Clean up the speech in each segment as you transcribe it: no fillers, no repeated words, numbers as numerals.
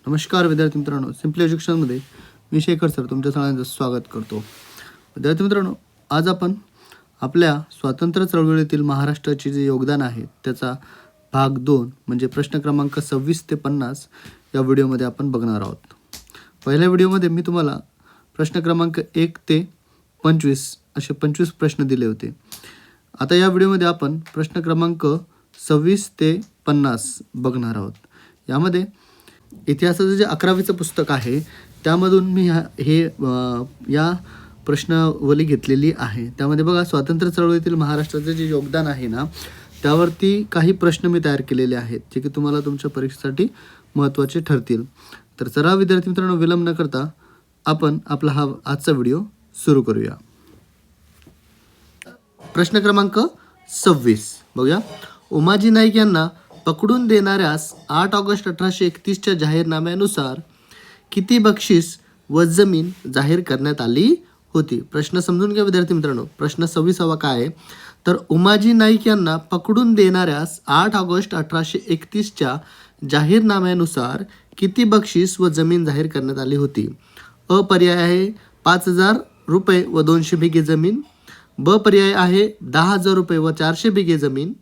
नमस्कार विद्यार्थी मित्रांनो, सिम्पली एज्युकेशनमध्ये मी शेखर सर तुमच्या सगळ्यांचं स्वागत करतो. विद्यार्थी मित्रांनो, आज आपण आपल्या स्वातंत्र्य चळवळीतील महाराष्ट्राचे जे योगदान आहे त्याचा भाग 2 म्हणजे प्रश्न क्रमांक 26 ते 50 या व्हिडिओमध्ये आपण बघणार आहोत. पहिल्या व्हिडिओमध्ये मी तुम्हाला प्रश्न क्रमांक 1 ते 25 असे 25 प्रश्न दिले होते. आता या व्हिडिओमध्ये आपण प्रश्न क्रमांक 26 ते 50 बघणार आहोत. यामध्ये इतिहासाचं जे 11वीचं पुस्तक आहे त्यामधून मी या प्रश्नावली घेतलेली आहे. त्यामध्ये बघा, स्वातंत्र्य चळवळीतील महाराष्ट्राचं जे योगदान आहे ना त्यावरती काही प्रश्न मी तयार केलेले आहेत जे की तुम्हाला तुमच्या परीक्षेसाठी महत्त्वाचे ठरतील. तर चला विद्यार्थी मित्रांनो, विलंब न करता आपण आपला आजचा व्हिडिओ सुरू करूया. प्रश्न क्रमांक 26 बघूया. उमाजी नाईक यांना पकडून देणाऱ्यास 8 ऑगस्ट 1831च्या जाहीरनाम्यानुसार किती बक्षीस व जमीन जाहीर करण्यात आली होती? प्रश्न समजून घ्या विद्यार्थी मित्रांनो. प्रश्न 26 काय आहे तर उमाजी नाईक यांना पकडून देणाऱ्यास 8 ऑगस्ट 1831च्या जाहीरनाम्यानुसार किती बक्षीस व जमीन जाहीर करण्यात आली होती? अ पर्याय आहे 5,000 रुपये व 200 बिघे जमीन. ब पर्याय आहे 10,000 रुपये व 400 बिघे जमीन.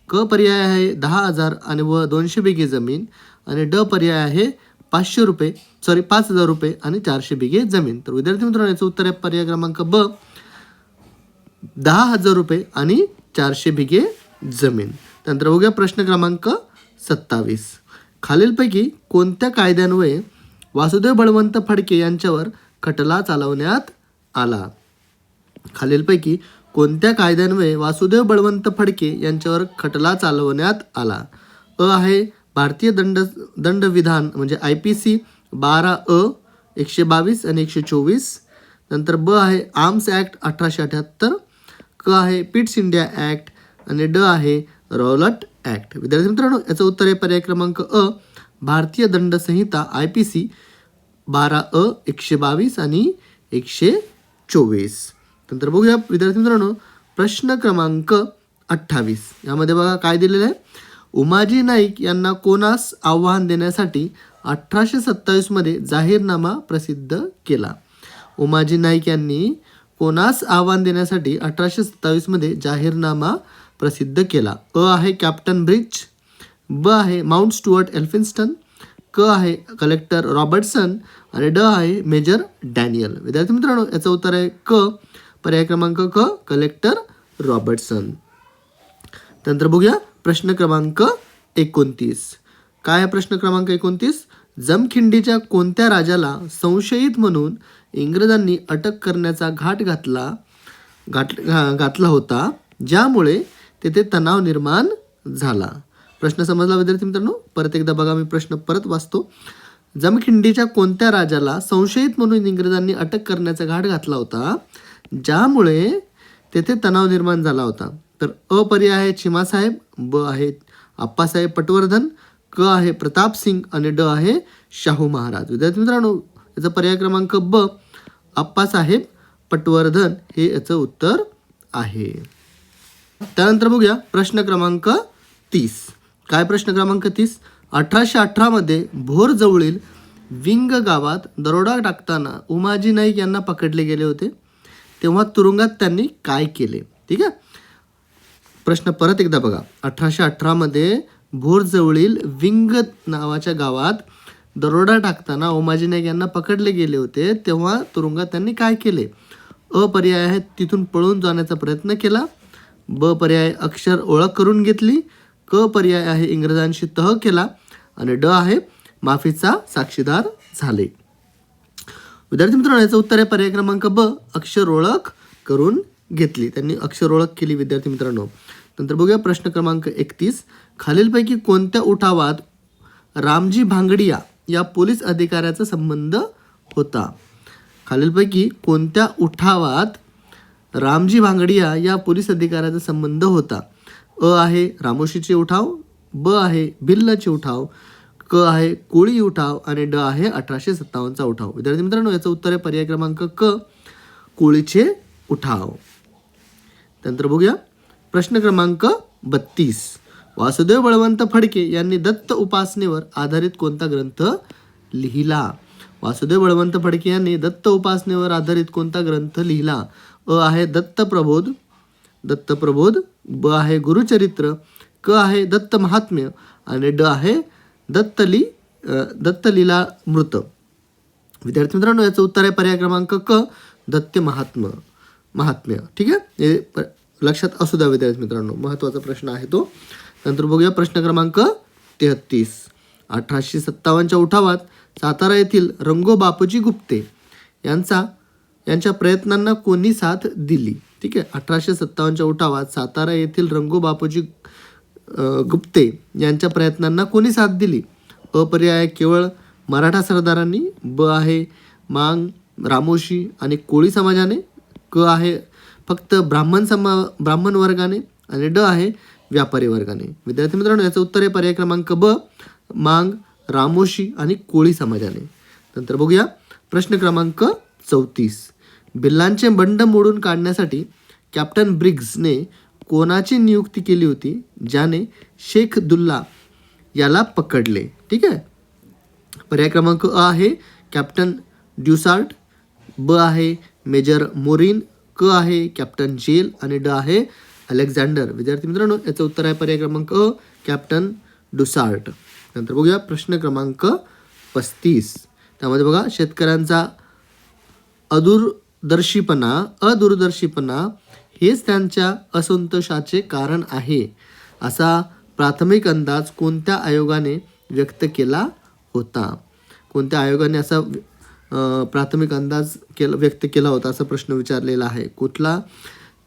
क पर्याय आहे 10,000 आणि व 200 बिघे जमीन. आणि ड पर्याय आहे 5,000 रुपये आणि 400 बिघे जमीन. तर विद्यार्थी मित्रांनो, याचं उत्तर आहे पर्याय क्रमांक ब, 10,000 रुपये आणि 400 बिघे जमीन. त्यानंतर बघूया प्रश्न क्रमांक 27. खालीलपैकी कोणत्या कायद्यान्वये वासुदेव बळवंत फडके यांच्यावर खटला चालवण्यात आला? खालीलपैकी कोणत्या कायद्यान्वये वासुदेव बळवंत फडके यांच्यावर खटला चालवण्यात आला? अ आहे भारतीय दंडविधान म्हणजे IPC 12A 122 आणि 124. नंतर ब आहे आर्म्स ॲक्ट 1878. क आहे पिट्स इंडिया ॲक्ट आणि ड आहे रॉलट ॲक्ट. विद्यार्थी मित्रांनो, याचं उत्तर आहे पर्याय क्रमांक अ, भारतीय दंड संहिता IPC 12A 122 आणि 124. नंतर बघूया विद्यार्थी मित्रांनो प्रश्न क्रमांक 28. यामध्ये बघा काय दिलेलं आहे. उमाजी नाईक यांना कोणास आव्हान देण्यासाठी 1827 मध्ये जाहीरनामा प्रसिद्ध केला? उमाजी नाईक यांनी कोणास आव्हान देण्यासाठी 1827 मध्ये जाहीरनामा प्रसिद्ध केला? अ आहे कॅप्टन ब्रिज. ब आहे माउंट स्टुअर्ट एल्फिन्स्टन. क आहे कलेक्टर रॉबर्टसन आणि ड आहे मेजर डॅनियल. विद्यार्थी मित्रांनो, याचं उत्तर आहे क, पर्याय क्रमांक क, कलेक्टर रॉबर्टसन. त्यानंतर बघूया प्रश्न क्रमांक 29. काय आहे प्रश्न क्रमांक 29? जमखिंडीच्या कोणत्या राजाला संशयित म्हणून इंग्रजांनी अटक करण्याचा घाट घातला होता, ज्यामुळे तेथे तणाव निर्माण झाला? प्रश्न समजला विद्यार्थी मित्रांनो? परत एकदा बघा, मी प्रश्न परत वाचतो. जमखिंडीच्या कोणत्या राजाला संशयित म्हणून इंग्रजांनी अटक करण्याचा घाट घातला होता, ज्यामुळे तेथे तणाव निर्माण झाला होता? तर अ पर्याय आहे चिमासाहेब. ब आहे आप्पासाहेब पटवर्धन. क आहे प्रताप सिंग आणि ड आहे शाहू महाराज. विद्यार्थी मित्रांनो, याचा पर्याय क्रमांक ब, आप्पासाहेब पटवर्धन हे याचं उत्तर आहे. त्यानंतर बघूया प्रश्न क्रमांक 30. काय प्रश्न क्रमांक 30? 1818 मध्ये भोर जवळील विंग गावात दरोडा टाकताना उमाजी नाईक यांना पकडले गेले होते, तेव्हा तुरुंगात त्यांनी काय केले? ठीक आहे, प्रश्न परत एकदा बघा. 1818 मध्ये भोर जवळील विंग नावाच्या गावात दरोडा टाकताना उमाजी नाईक यांना पकडले गेले होते, तेव्हा तुरुंगात त्यांनी काय केले? अ पर्याय आहे तिथून पळून जाण्याचा प्रयत्न केला. ब पर्याय अक्षर ओळख करून घेतली. क पर्याय आहे इंग्रजांशी तह केला आणि ड आहे माफीचा साक्षीदार झाले. विद्यार्थी मित्रांनो, याचं उत्तर आहे पर्याय क्रमांक ब, अक्षर ओळख करून घेतली. त्यांनी अक्षर ओळख केली विद्यार्थी मित्रांनो. नंतर बघूया प्रश्न क्रमांक 31. खालीलपैकी कोणत्या उठावात रामजी भांगडिया या पोलीस अधिकाऱ्याचा संबंध होता? खालीलपैकी कोणत्या उठावात रामजी भांगडिया या पोलीस अधिकाऱ्याचा संबंध होता? अ आहे रामोशीचे उठाव. ब आहे भिल्लचे उठाव. क आहे कोळी उठाव आणि ड आहे 1857चा उठाव. विद्यार्थी मित्रांनो, याचं उत्तर आहे पर्याय क्रमांक क, कोळीचे उठाव. त्यानंतर बघूया प्रश्न क्रमांक 32. वासुदेव बळवंत फडके यांनी दत्त उपासनेवर आधारित कोणता ग्रंथ लिहिला? वासुदेव बळवंत फडके यांनी दत्त उपासनेवर आधारित कोणता ग्रंथ लिहिला? अ आहे दत्तप्रबोध, ब आहे गुरुचरित्र, क आहे दत्त महात्म्य आणि ड आहे दत्तलीलामृत. विद्यार्थी मित्रांनो, याचं उत्तर आहे पर्याय क्रमांक क, दत्त महात्म्य. ठीक आहे, हे लक्षात असू द्या विद्यार्थी मित्रांनो, महत्त्वाचा प्रश्न आहे तो. नंतर बघूया प्रश्न क्रमांक 33. 1857च्या उठावात सातारा येथील रंगो बापूजी गुप्ते यांच्या प्रयत्नांना कोणी साथ दिली? ठीक आहे, 1857च्या उठावात सातारा येथील रंगो बापूजी गुप्ते यांच्या प्रयत्नांना कोणी साथ दिली? अ पर्याय केवळ मराठा सरदारांनी, ब आहे मांग, रामोशी आणि कोळी समाजाने, क आहे फक्त ब्राह्मण वर्गाने आणि ड आहे व्यापारी वर्गाने. विद्यार्थी मित्रांनो, याचं उत्तर आहे पर्याय क्रमांक ब, मांग, रामोशी आणि कोळी समाजाने. नंतर बघूया प्रश्न क्रमांक 34. भिल्लांचे बंड मोडून काढण्यासाठी कॅप्टन ब्रिग्जने कोणाची नियुक्ती केली होती ज्याने शेख दुल्ला याला पकडले? ठीक आहे, पर्याय क्रमांक अ आहे कॅप्टन ड्युसार्ट, ब आहे मेजर मोरिन, क आहे कॅप्टन जेल आणि ड आहे अलेक्झांडर. विद्यार्थी मित्रांनो, याचं उत्तर आहे पर्याय क्रमांक अ, कॅप्टन डुसार्ट. नंतर बघूया प्रश्न क्रमांक 35. त्यामध्ये बघा, शेतकऱ्यांचा अदूरदर्शीपणा हेच त्यांच्या असंतोषाचे कारण आहे असा प्राथमिक अंदाज कोणत्या आयोगाने व्यक्त केला होता? कोणत्या आयोगाने असा प्राथमिक अंदाज व्यक्त केला होता असा प्रश्न विचारलेला आहे. कुठला?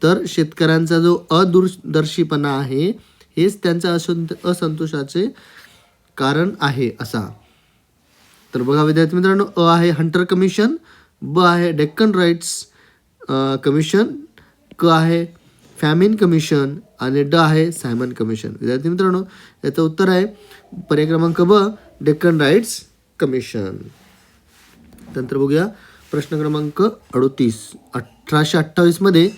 तर शेतकऱ्यांचा जो अदूरदर्शीपणा आहे हेच त्यांच्या असंतोषाचे कारण आहे असा. तर बघा विद्यार्थी मित्रांनो, अ आहे हंटर कमिशन, ब आहे डेक्कन राईट्स कमिशन, क आहे फॅमिन कमिशन आणि ड आहे सायमन कमिशन. विद्यार्थी मित्रांनो, याचं उत्तर आहे पर्याय क्रमांक ब, डेक्कन राईट्स कमिशन. नंतर बघूया प्रश्न क्रमांक 38. 1828 मध्ये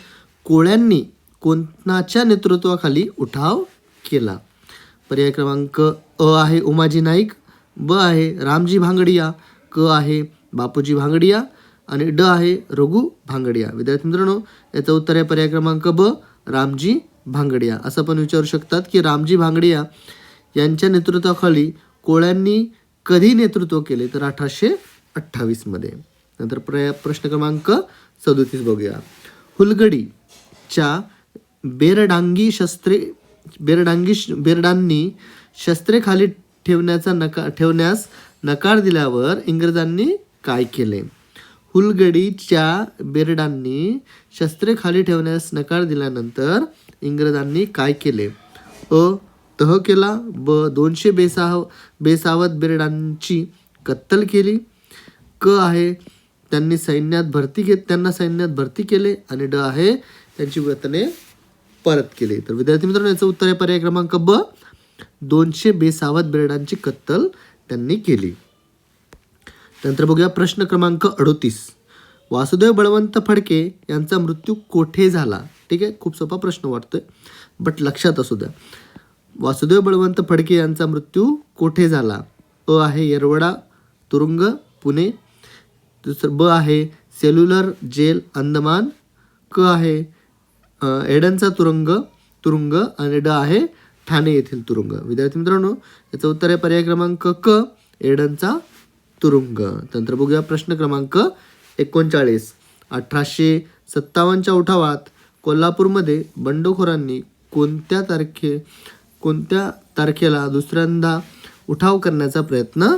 कोळ्यांनी कोणाच्या नेतृत्वाखाली उठाव केला? पर्याय क्रमांक अ आहे उमाजी नाईक, ब आहे रामजी भांगडिया, क आहे बापूजी भांगडिया आणि ड आहे रघु भांगडिया. विद्यार्थी मित्रांनो, याचं उत्तर आहे पर्याय क्रमांक ब, रामजी भांगडिया. असं पण विचारू शकतात की रामजी भांगडिया यांच्या नेतृत्वाखाली कोळ्यांनी कधी नेतृत्व केले? तर 1828 मध्ये. नंतर प्रश्न क्रमांक 37 बघूया. हुलगडीच्या बेरडांनी शस्त्रे खाली ठेवण्यास नकार दिल्यावर इंग्रजांनी काय केले? हुलगडीच्या बेरडांनी शस्त्रे खाली ठेवण्यास नकार दिल्यानंतर इंग्रजांनी काय केले? अ तह केला, ब 200 बेसावध बेरडांची कत्तल केली, क आहे त्यांना सैन्यात भरती केले आणि ड आहे त्यांची वेतने परत केली. तर विद्यार्थी मित्रांनो, याचं उत्तर आहे पर्याय क्रमांक ब, 200 बेसावध बेरडांची कत्तल त्यांनी केली. नंतर बघूया प्रश्न क्रमांक 38. वासुदेव बळवंत फडके यांचा मृत्यू कोठे झाला? ठीक आहे, खूप सोपा प्रश्न वाटतोय बट लक्षात असू द्या. वासुदेव बळवंत फडके यांचा मृत्यू कोठे झाला? अ आहे येरवडा तुरुंग पुणे, दुसरं ब आहे सेल्युलर जेल अंदमान, क आहे एडनचा तुरुंग आणि ड आहे ठाणे येथील तुरुंग. विद्यार्थी मित्रांनो, याचं उत्तर आहे पर्याय क्रमांक क, एडनचा तुरुंग. नंतर बघूया प्रश्न क्रमांक 39. 1857च्या उठावात कोल्हापूरमध्ये बंडखोरांनी कोणत्या तारखेला दुसऱ्यांदा उठाव करण्याचा प्रयत्न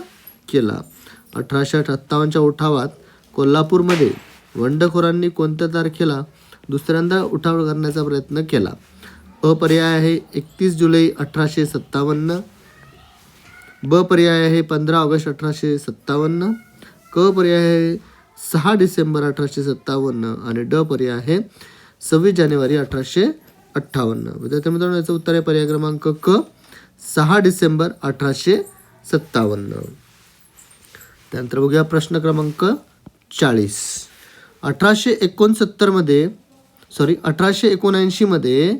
केला? 1858च्या उठावात कोल्हापूरमध्ये बंडखोरांनी कोणत्या तारखेला दुसऱ्यांदा उठाव करण्याचा प्रयत्न केला? अ पर्याय आहे 31 जुलै 1857, ब पर्याय आहे 15 ऑगस्ट 1857, क पर्याय आहे 6 डिसेंबर 1857 आणि ड पर्याय आहे 26 जानेवारी 1858. विद्यार्थी मित्रांनो, याचं उत्तर आहे पर्याय क्रमांक क, 6 डिसेंबर 1857. त्यानंतर बघूया प्रश्न क्रमांक 40. 1879 मध्ये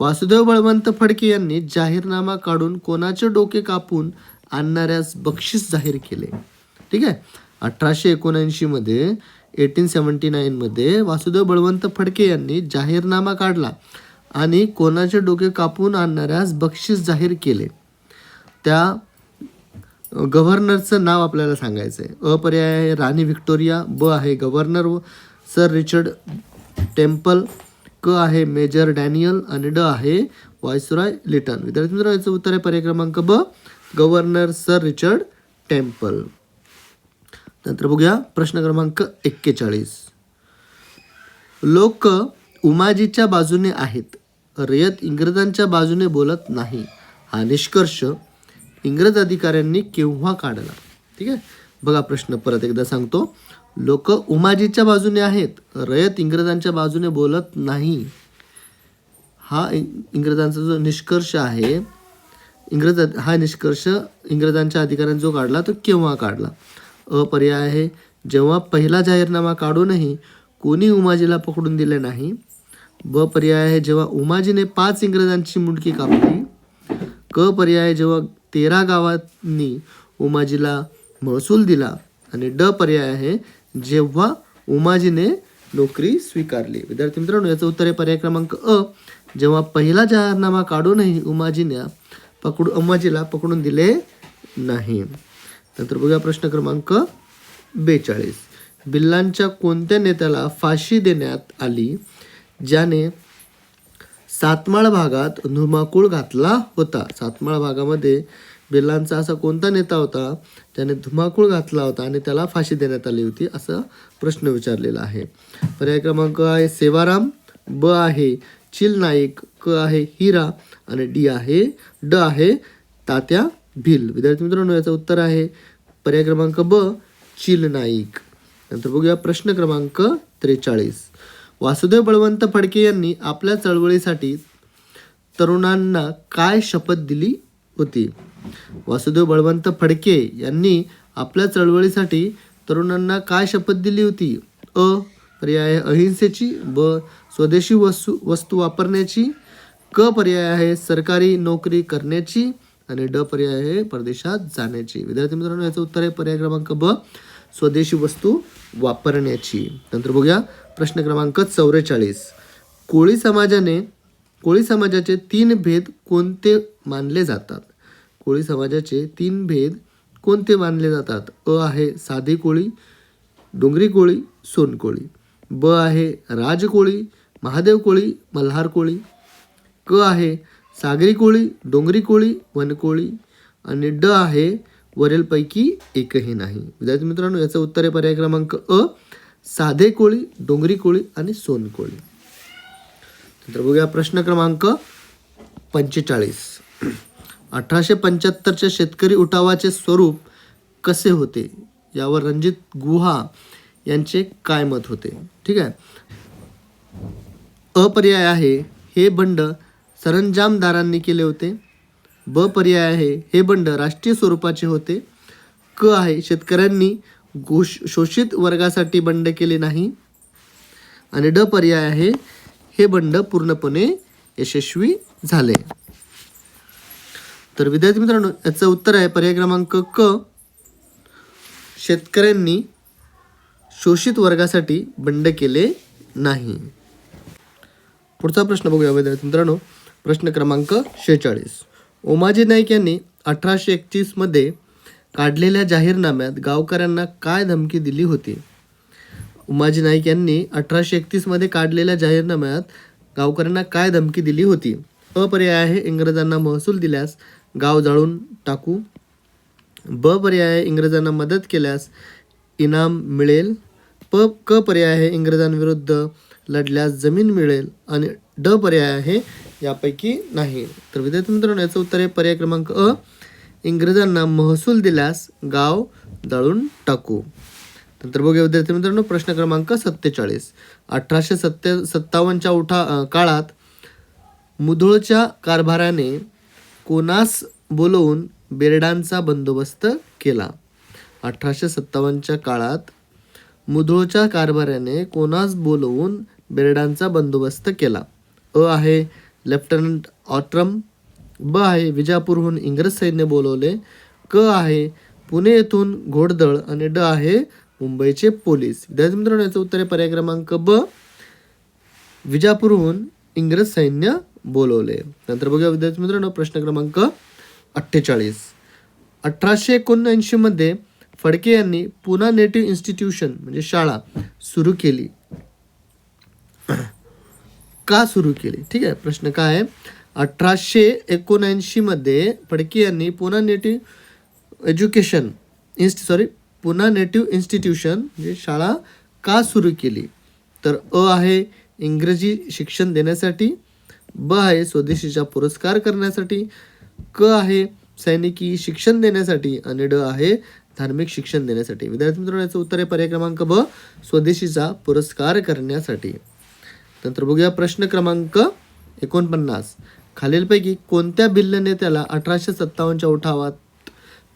वासुदेव बळवंत फडके यांनी जाहीरनामा काढून कोणाचे डोके कापून आणणाऱ्यास बक्षीस जाहीर केले. ठीक आहे. 1879 मध्ये 1879 मध्ये वासुदेव बळवंत फडके यांनी जाहीरनामा काढला आणि कोणाचे डोके कापून आणणाऱ्यास बक्षीस जाहीर केले. त्या गव्हर्नरचं नाव आपल्याला सांगायचं आहे. पर्याय आहे राणी व्हिक्टोरिया, ब आहे गव्हर्नर सर रिचर्ड टेम्पल, क आहे मेजर डॅनियल आणि ड आहे व्हायसरॉय लिटन. विद्यार्थी मित्रांनो, याचं उत्तर आहे पर्याय क्रमांक ब, गव्हर्नर सर रिचर्ड टेम्पल. नंतर बघूया प्रश्न क्रमांक 41. लोक उमाजीच्या बाजूने आहेत, रयत इंग्रजांच्या बाजूने बोलत नाही, हा निष्कर्ष इंग्रज अधिकाऱ्यांनी केव्हा काढला? ठीक आहे. बघा प्रश्न परत एकदा सांगतो. लोक उमाजीच्या बाजूने आहेत, रयत इंग्रजांच्या बाजूने बोलत नाही, हा इंग्रजांचा जो निष्कर्ष आहे, हा निष्कर्ष इंग्रजांच्या अधिकाऱ्यांनी जो काढला तो केव्हा काढला? पर्याय आहे जेव्हा पहिला जाहीरनामा काढूनही कोणी उमाजीला पकडून दिले नाही. ब पर्याय आहे जेव्हा उमाजीने 5 इंग्रजांची मुंडकी कापली. क पर्याय आहे जेव्हा 13 गावांनी उमाजीला महसूल दिला. आणि ड पर्याय आहे जेव्हा उमाजीने नोकरी स्वीकारली. विद्यार्थी मित्रांनो, याचं उत्तर आहे पर्याय क्रमांक अ, जेव्हा पहिला जाहीरनामा काढूनही उमाजीला पकडून दिले नाही. नंतर बघूया प्रश्न क्रमांक 42. भिल्लांच्या कोणत्या नेत्याला फाशी देण्यात आली ज्याने सातमाळ भागात धुमाकूळ घातला होता? सातमाळ भागामध्ये भिल्लांचा असा कोणता नेता होता ज्याने धुमाकूळ घातला होता आणि त्याला फाशी देण्यात आली होती, असा प्रश्न विचारलेला आहे. पर्याय क्रमांक आहे सेवाराम, ब आहे चिल नाईक, क आहे हिरा आणि ड आहे तात्या भिल. विद्यार्थी मित्रांनो, याचं उत्तर आहे पर्याय क्रमांक ब, चिल नाईक. नंतर बघूया प्रश्न क्रमांक 43. वासुदेव बळवंत फडके यांनी आपल्या चळवळीसाठी तरुणांना काय शपथ दिली होती? वासुदेव बळवंत फडके यांनी आपल्या चळवळीसाठी तरुणांना काय शपथ दिली होती? अ पर्याय आहे अहिंसेची, ब स्वदेशी वस्तू वापरण्याची, क पर्याय आहे सरकारी नोकरी करण्याची आणि ड पर्याय आहे परदेशात जाण्याची. विद्यार्थी मित्रांनो, याचं उत्तर आहे पर्याय क्रमांक ब, स्वदेशी वस्तू वापरण्याची. नंतर बघूया प्रश्न क्रमांक 44. कोळी समाजाचे 3 भेद कोणते मानले जातात? कोळी समाजाचे 3 भेद कोणते मानले जातात? अ आहे साधी कोळी, डोंगरी कोळी, सोनकोळी. ब आहे राजकोळी, महादेव कोळी, मल्हार कोळी. क आहे सागरी कोळी, डोंगरी कोळी, वनकोळी आणि ड आहे वरीलपैकी एकही नाही. विद्यार्थी मित्रांनो, याचं उत्तर आहे पर्याय क्रमांक अ, साधे कोळी, डोंगरी कोळी आणि सोनकोळी. नंतर बघूया प्रश्न क्रमांक 45. 1875च्या शेतकरी उठावाचे स्वरूप कसे होते यावर रणजित गुहा यांचे काय मत होते? ठीक आहे. अ पर्याय आहे हे बंड सरंजामदारांनी केले होते. ब पर्याय आहे हे बंड राष्ट्रीय स्वरूपाचे होते. क आहे शेतकऱ्यांनी शोषित वर्गासाठी बंड केले नाही. आणि ड पर्याय आहे हे बंड पूर्णपणे यशस्वी झाले. तर विद्यार्थी मित्रांनो, याचं उत्तर आहे पर्याय क्रमांक क, शेतकऱ्यांनी शोषित वर्गासाठी बंड केले नाही. पुढचा प्रश्न बघूया विद्यार्थी मित्रांनो. प्रश्न क्रमांक 46. ओमाजी नाईक यांनी 1831 मध्ये काढलेल्या जाहीरनाम्यात गावकऱ्यांना काय धमकी दिली होती? ओमाजी नाईक यांनी 1831 मध्ये काढलेल्या जाहीरनाम्यात गावकऱ्यांना काय धमकी दिली होती? अ पर्याय आहे इंग्रजांना महसूल दिल्यास गाव जाळून टाकू. ब पर्याय आहे इंग्रजांना मदत केल्यास इनाम मिळेल. क पर्याय आहे इंग्रजांविरुद्ध लढल्यास जमीन मिळेल. आणि ड पर्याय आहे यापैकी नाही. तर विद्यार्थी मित्रांनो, याचं उत्तर आहे पर्याय क्रमांक अ, इंग्रजांना महसूल दिल्यास गाव जाळून टाकू. नंतर बघूया विद्यार्थी मित्रांनो प्रश्न क्रमांक 47. 1857च्या काळात मुधोळच्या कारभाराने कोणास बोलवून बेरडांचा बंदोबस्त केला? 1857च्या काळात मुधोळच्या कारभाराने कोणास बोलवून बेरडांचा बंदोबस्त केला? अ आहे लेफ्टनंट ऑट्रम, ब आहे विजापूरहून इंग्रज सैन्य बोलवले, क आहे पुणे येथून घोडदळ आणि ड आहे मुंबईचे पोलीस. विद्यार्थी मित्रांनो याचं उत्तर आहे पर्याय क्रमांक ब, विजापूरहून इंग्रज सैन्य बोलवले. नंतर बघूया विद्यार्थी मित्रांनो प्रश्न क्रमांक 48. 1879 मध्ये फडके यांनी पुणा नेटिव्ह इन्स्टिट्यूशन म्हणजे शाळा सुरू केली. का सुरू केली? ठीक आहे, प्रश्न काय आहे? 1879 मध्ये फडके यांनी पुणा नेटिव्ह इन्स्टिट्यूशन म्हणजे शाळा का सुरू केली? तर अ आहे इंग्रजी शिक्षण देण्यासाठी, ब आहे स्वदेशीचा पुरस्कार करण्यासाठी, क आहे सैनिकी शिक्षण देण्यासाठी आणि ड आहे धार्मिक शिक्षण देण्यासाठी. विद्यार्थी मित्रांनो याचं उत्तर आहे पर्याय क्रमांक ब, स्वदेशीचा पुरस्कार करण्यासाठी. नंतर बघूया प्रश्न क्रमांक 49. खालीलपैकी कोणत्या भिल्ल नेत्याला 1857च्या उठावात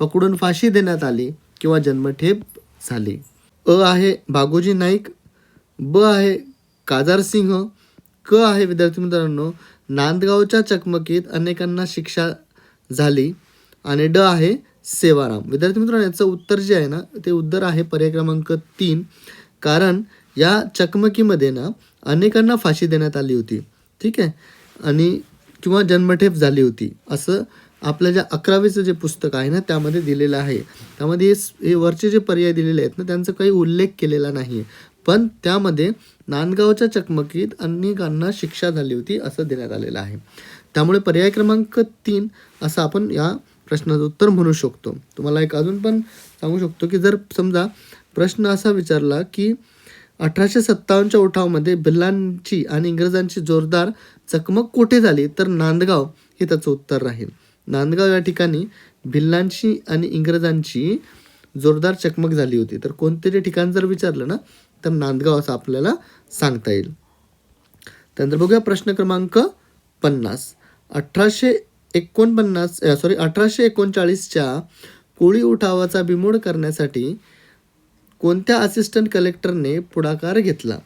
पकडून फाशी देण्यात आली किंवा जन्मठेप झाली? अ आहे भागोजी नाईक, ब आहे काजारसिंह, क आहे विद्यार्थी मित्रांनो नांदगावच्या चकमकीत अनेकांना शिक्षा झाली आणि ड आहे सेवाराम. विद्यार्थी मित्रांनो याचं उत्तर जे आहे ना ते उत्तर आहे पर्याय क्रमांक 3, कारण या चकमकीमध्ये ना अनेकांना फाशी देण्यात आली होती. ठीक आहे, आणि किंवा जन्मठेप झाली होती असं आपल्या ज्या 11वीचं जे पुस्तक आहे ना त्यामध्ये दिलेलं आहे. त्यामध्ये हे वरचे जे पर्याय दिलेले आहेत ना त्यांचा काही उल्लेख केलेला नाही, पण त्यामध्ये नांदगावच्या चकमकीत अनेकांना शिक्षा झाली होती असं देण्यात आलेलं आहे. त्यामुळे पर्याय क्रमांक 3 असं आपण या प्रश्नाचं उत्तर म्हणू शकतो. तुम्हाला एक अजून पण सांगू शकतो की जर समजा प्रश्न असा विचारला की 1857च्या उठावामध्ये भिल्लांची आणि इंग्रजांची जोरदार चकमक कुठे झाली, तर नांदगाव हे त्याचं उत्तर राहील. नांदगाव या ठिकाणी भिल्लांची आणि इंग्रजांची जोरदार चकमक झाली होती. तर कोणते जे ठिकाण जर विचारलं ना तर नांदगाव असं आपल्याला सांगता येईल. त्यानंतर बघूया प्रश्न क्रमांक 50. 1839च्या कोळी उठावाचा बिमोड करण्यासाठी कोणत्या असिस्टंट कलेक्टरने पुढाकार घेतला?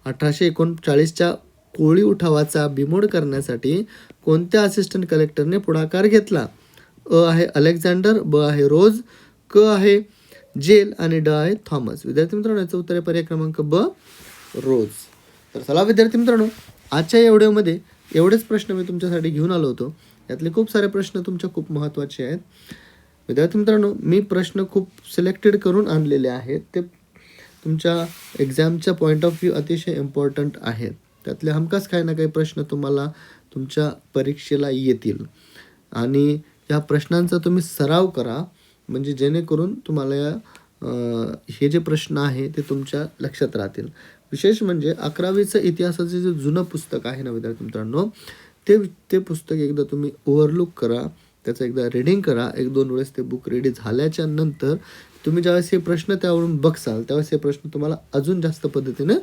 1839च्या कोळी उठावाचा बिमोड करण्यासाठी कोणत्या असिस्टंट कलेक्टरने पुढाकार घेतला? अ आहे अलेक्झांडर, ब आहे रोज, क आहे जेल आणि ड आहे थॉमस. विद्यार्थी मित्रांनो याचं उत्तर आहे पर्याय क्रमांक ब, रोज. तर चला विद्यार्थी मित्रांनो आजच्या या व्हिडिओमध्ये एवढेच प्रश्न मी तुमच्यासाठी घेऊन आलो होतो. यातले खूप सारे प्रश्न तुमच्या खूप महत्त्वाचे आहेत. विद्यार्थी मित्रांनो मी प्रश्न खूप सिलेक्टेड करून आणलेले आहेत, ते तुमच्या एक्झामच्या पॉईंट ऑफ व्ह्यू अतिशय इम्पॉर्टंट आहेत. त्यातले हमखास काही ना काही प्रश्न तुम्हाला तुमच्या परीक्षेला येतील आणि या प्रश्नांचा तुम्ही सराव करा, म्हणजे जेणेकरून तुम्हाला हे जे प्रश्न आहे ते तुमच्या लक्षात राहतील. विशेष म्हणजे 11वीचं इतिहासाचं जे जुनं पुस्तक आहे ना विद्यार्थी मित्रांनो ते पुस्तक एकदा तुम्ही ओव्हरलुक करा, त्याचं एकदा रीडिंग करा. 1-2 वेळेस ते बुक रेडी झाल्याच्या नंतर तुम्ही ज्यावेळेस हे प्रश्न त्यावरून बघसाल त्यावेळेस हे प्रश्न तुम्हाला अजून जास्त पद्धतीने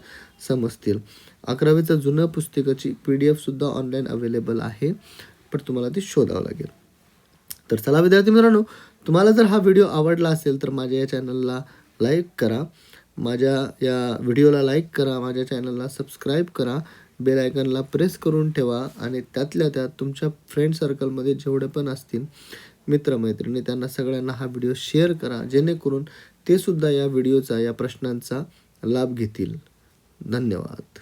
समजतील. 11वीचं जुनं पुस्तकाची PDF सुद्धा ऑनलाईन अवेलेबल आहे, पण तुम्हाला ती शोधावं लागेल. तर चला विद्यार्थी मित्रांनो तुम्हाला जर हा व्हिडिओ आवडला असेल तर माझ्या या चॅनलला लाईक करा, माझ्या या व्हिडिओला लाईक करा, माझ्या चॅनलला सबस्क्राईब करा, बेल आयकनला प्रेस करून ठेवा आणि त्यातल्या त्यात तुमच्या फ्रेंड सर्कलमध्ये जेवढे पण असतील मित्रमैत्रिणी त्यांना सगळ्यांना हा व्हिडिओ शेअर करा, जेणेकरून ते सुद्धा या व्हिडिओचा या प्रश्नांचा लाभ घेतील. धन्यवाद.